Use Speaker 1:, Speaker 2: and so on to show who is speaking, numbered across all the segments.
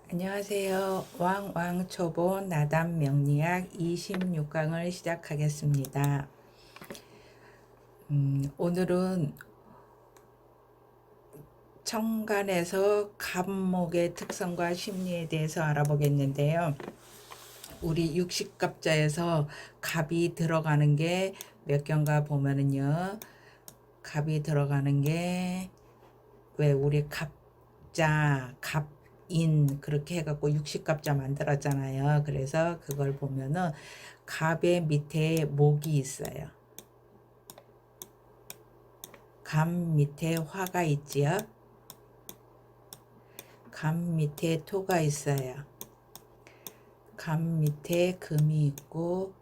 Speaker 1: 안녕하세요. 왕초보 나담 명리학 26강을 시작하겠습니다. 오늘은 천간에서 갑목의 특성과 심리에 대해서 알아보겠는데요. 우리 육식갑자에서 갑이 들어가는 게 몇 경가 보면은요. 갑이 들어가는 게 왜 우리 갑자, 갑인 그렇게 해갖고 육식갑자 만들었잖아요. 그래서 그걸 보면은 갑의 밑에 목이 있어요. 갑 밑에 화가 있지요. 갑 밑에 토가 있어요. 갑 밑에 금이 있고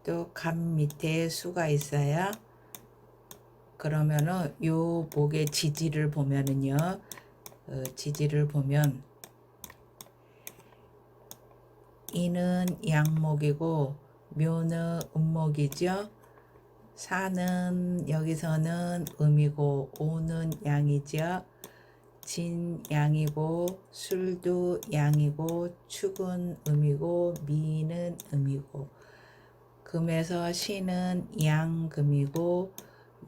Speaker 1: 또 갑 밑에 수가 있어요. 그러면은 요 목의 지지를 보면은요. 지지를 보면 이는 양목이고 묘는 음목이죠. 사는 여기서는 음이고 오는 양이죠. 진 양이고 술도 양이고 축은 음이고 미는 음이고 금에서 신은 양금이고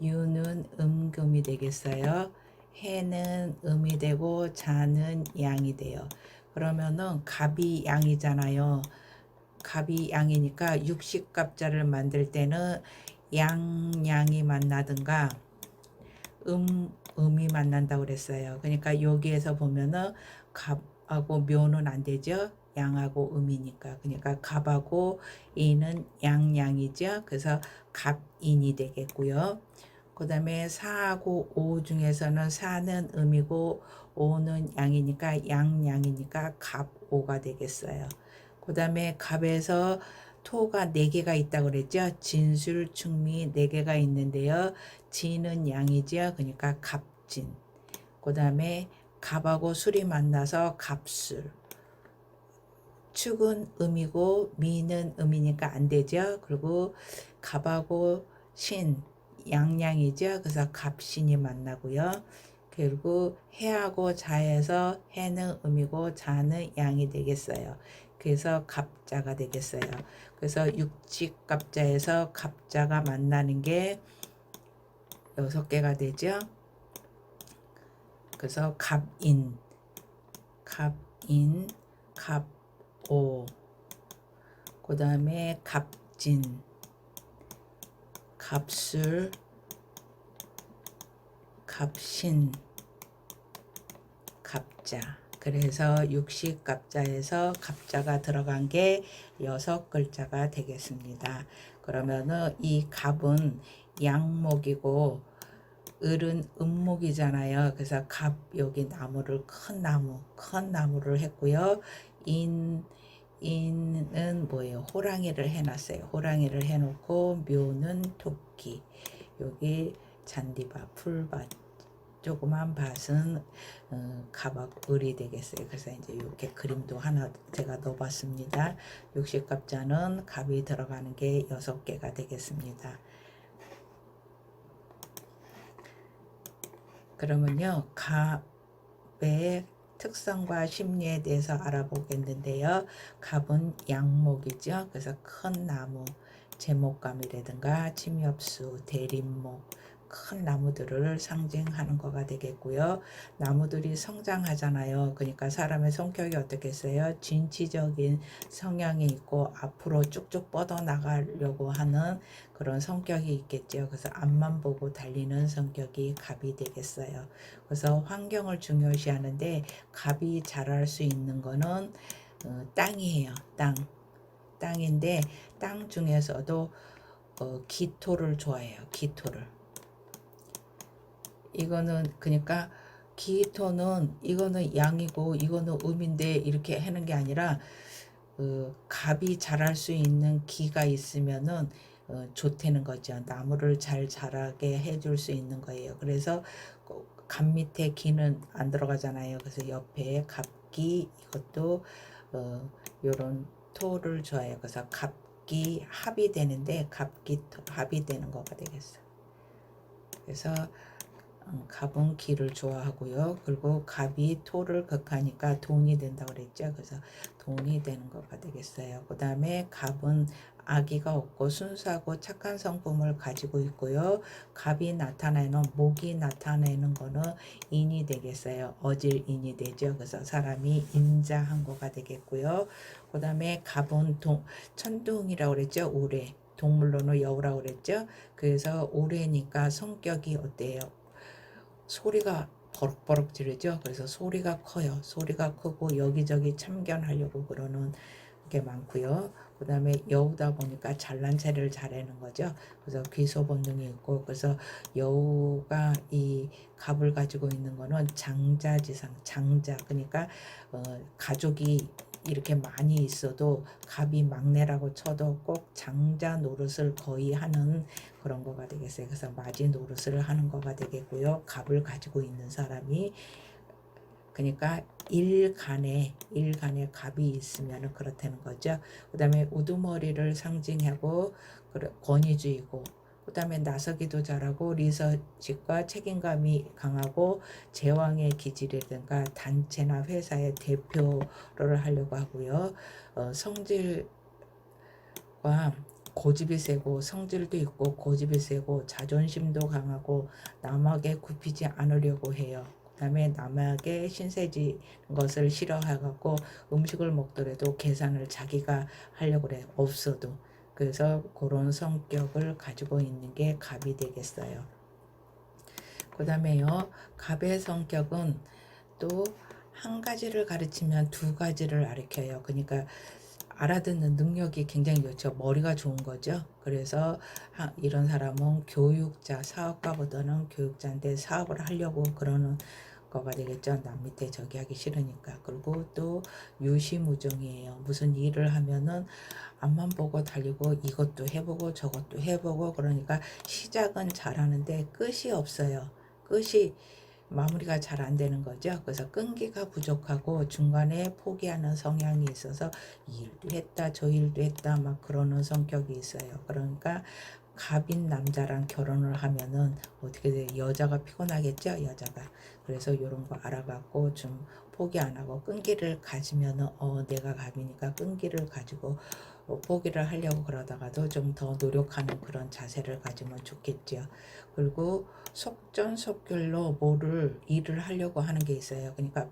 Speaker 1: 유는 음금이 되겠어요. 해는 음이 되고 자는 양이 돼요. 그러면은 갑이 양이잖아요. 갑이 양이니까 육식갑자를 만들 때는 양이 만나든가 음이 만난다고 그랬어요. 그러니까 여기에서 보면은 갑하고 묘는 안 되죠. 양하고 음이니까. 그러니까 갑하고 인은 양이죠. 그래서 갑인이 되겠고요. 그 다음에 사하고 오 중에서는 사는 음이고 오는 양이니까 양이니까 갑오가 되겠어요. 그 다음에 갑에서 토가 4개가 있다고 그랬죠. 진술, 충미 4개가 있는데요. 진은 양이죠. 그러니까 갑진. 그 다음에 갑하고 술이 만나서 갑술. 축은 음이고 미는 음이니까 안 되죠. 그리고 갑하고 신, 양이죠. 그래서 갑신이 만나고요. 그리고 해하고 자에서 해는 음이고 자는 양이 되겠어요. 그래서 갑자가 되겠어요. 그래서 육직갑자에서 갑자가 만나는 게 6개가 되죠. 그래서 갑인, 갑오, 그 다음에 갑진, 갑술, 갑신, 갑자. 그래서 육식갑자에서 갑자가 들어간 게 6글자가 되겠습니다. 그러면은 이 갑은 양목이고 을은 음목이잖아요. 그래서 갑 여기 나무를 큰 나무를 했고요. 인은 뭐예요? 호랑이를 해놨어요. 호랑이를 해놓고 묘는 토끼. 여기 잔디밭, 풀밭, 조그만 밭은 갑하고 을이 되겠어요. 그래서 이제 이렇게 그림도 하나 제가 넣어봤습니다. 육식갑자는 갑이 들어가는 게 6개가 되겠습니다. 그러면요, 갑의 특성과 심리에 대해서 알아보겠는데요. 갑은 양목이죠. 그래서 큰 나무, 제목감이라든가 침엽수, 대림목, 큰 나무들을 상징하는 거가 되겠고요. 나무들이 성장하잖아요. 그러니까 사람의 성격이 어떻겠어요? 진취적인 성향이 있고 앞으로 쭉쭉 뻗어나가려고 하는 그런 성격이 있겠죠. 그래서 앞만 보고 달리는 성격이 갑이 되겠어요. 그래서 환경을 중요시하는데 갑이 자랄 수 있는 거는 땅이에요. 땅인데 땅 중에서도 기토를 좋아해요. 기토를. 이거는 그러니까 기토는 이거는 양이고 이거는 음인데 이렇게 하는 게 아니라 갑이 자랄 수 있는 기가 있으면은 좋다는 거죠. 나무를 잘 자라게 해줄 수 있는 거예요. 그래서 갑 밑에 기는 안 들어가잖아요. 그래서 옆에 갑기 이것도 요런 토를 줘요. 그래서 갑기 합이 되는데 갑기 토 합이 되는 거가 되겠어요. 그래서 갑은 기를 좋아하고요. 그리고 갑이 토를 극하니까 돈이 된다고 그랬죠. 그래서 돈이 되는 거가 되겠어요. 그 다음에 갑은 아기가 없고 순수하고 착한 성품을 가지고 있고요. 갑이 나타내는 목이 나타내는 거는 인이 되겠어요. 어질인이 되죠. 그래서 사람이 인자한 거가 되겠고요. 그 다음에 갑은 천둥이라고 그랬죠. 우레. 동물로는 여우라고 그랬죠. 그래서 우레니까 성격이 어때요? 소리가 버럭버럭 지르죠. 그래서 소리가 커요. 소리가 크고 여기저기 참견하려고 그러는 게 많고요. 그 다음에 여우다 보니까 잘난 체를 잘하는 거죠. 그래서 귀소 본능이 있고, 그래서 여우가 이 갑을 가지고 있는 거는 장자지상, 장자. 그러니까 가족이 이렇게 많이 있어도 갑이 막내라고 쳐도 꼭 장자 노릇을 거의 하는 그런 거가 되겠어요. 그래서 마지 노릇을 하는 거가 되겠고요. 갑을 가지고 있는 사람이, 그러니까 일간에 갑이 있으면 그렇다는 거죠. 그 다음에 우두머리를 상징하고 권위주의고, 그 다음에 나서기도 잘하고 리서치과 책임감이 강하고 제왕의 기질이든가 단체나 회사의 대표를 하려고 하고요. 성질과 고집이 세고, 성질도 있고 고집이 세고 자존심도 강하고 남에게 굽히지 않으려고 해요. 그 다음에 남에게 신세지 것을 싫어하고 음식을 먹더라도 계산을 자기가 하려고 그래. 없어도. 그래서 그런 성격을 가지고 있는 게 갑이 되겠어요. 그 다음에요, 갑의 성격은 또 한 가지를 가르치면 두 가지를 가르쳐요. 그러니까 알아듣는 능력이 굉장히 좋죠. 머리가 좋은 거죠. 그래서 이런 사람은 교육자, 사업가보다는 교육자인데 사업을 하려고 그러는 거가 되겠죠. 남 밑에 저기 하기 싫으니까. 그리고 또 유시무종이에요. 무슨 일을 하면은 앞만 보고 달리고 이것도 해보고 저것도 해보고, 그러니까 시작은 잘하는데 끝이 없어요. 끝이 마무리가 잘 안 되는 거죠. 그래서 끈기가 부족하고 중간에 포기하는 성향이 있어서 이 일도 했다 저 일도 했다 막 그러는 성격이 있어요. 그러니까 갑인 남자랑 결혼을 하면은 어떻게 돼요? 여자가 피곤하겠죠, 여자가. 그래서 이런 거 알아갖고 좀 포기 안 하고 끈기를 가지면은 내가 갑이니까 끈기를 가지고 포기를 하려고 그러다가도 좀 더 노력하는 그런 자세를 가지면 좋겠죠. 그리고 속전속결로 뭐를 일을 하려고 하는 게 있어요. 그러니까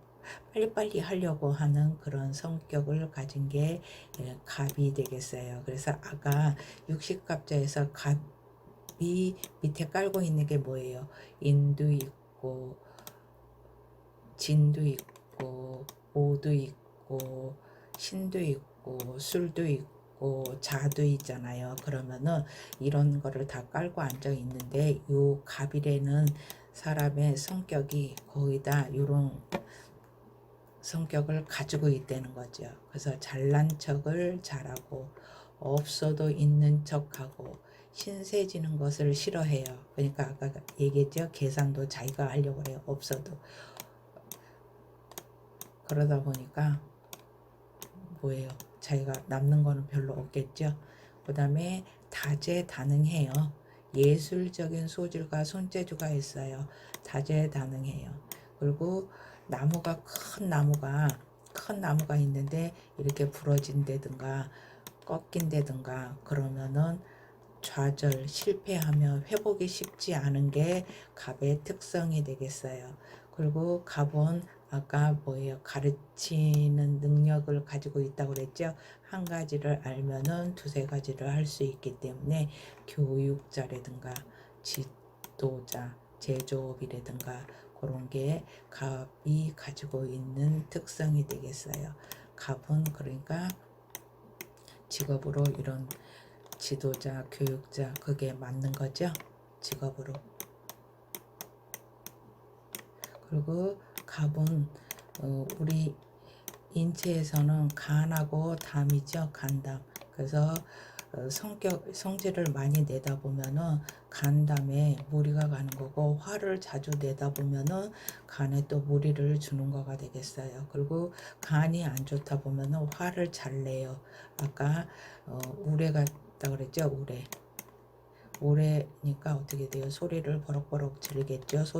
Speaker 1: 빨리빨리 하려고 하는 그런 성격을 가진 게 갑이 되겠어요. 그래서 아까 육식갑자에서 갑이 밑에 깔고 있는 게 뭐예요? 인도 있고 진도 있고 오도 있고 신도 있고 술도 있고 자도 있잖아요. 그러면은 이런 거를 다 깔고 앉아 있는데 요 갑이라는 사람의 성격이 거의 다 요런 성격을 가지고 있다는 거죠. 그래서 잘난 척을 잘하고 없어도 있는 척하고 신세지는 것을 싫어해요. 그러니까 아까 얘기했죠. 계산도 자기가 하려고 해요. 없어도. 그러다 보니까 뭐예요? 자기가 남는 거는 별로 없겠죠. 그 다음에 다재다능해요. 예술적인 소질과 손재주가 있어요. 다재다능해요. 그리고 큰 나무가 있는데 이렇게 부러진다든가 꺾인다든가 그러면은 좌절, 실패하며 회복이 쉽지 않은 게 갑의 특성이 되겠어요. 그리고 갑은 아까 뭐예요? 가르치는 능력을 가지고 있다고 그랬죠. 한 가지를 알면은 두세 가지를 할 수 있기 때문에 교육자라든가 지도자, 제조업이라든가 그런 게 갑이 가지고 있는 특성이 되겠어요. 갑은 그러니까 직업으로 이런 지도자, 교육자 그게 맞는 거죠. 직업으로. 그리고 갑은 우리 인체에서는 간하고 담이죠. 간담. 그래서 성질을 많이 내다 보면은 간담에 무리가 가는 거고, 화를 자주 내다 보면은 간에 또 무리를 주는 거가 되겠어요. 그리고 간이 안 좋다 보면은 화를 잘 내요. 아까 우레 같다 그랬죠. 우레. 우레니까 어떻게 돼요? 소리를 버럭버럭 지르겠죠.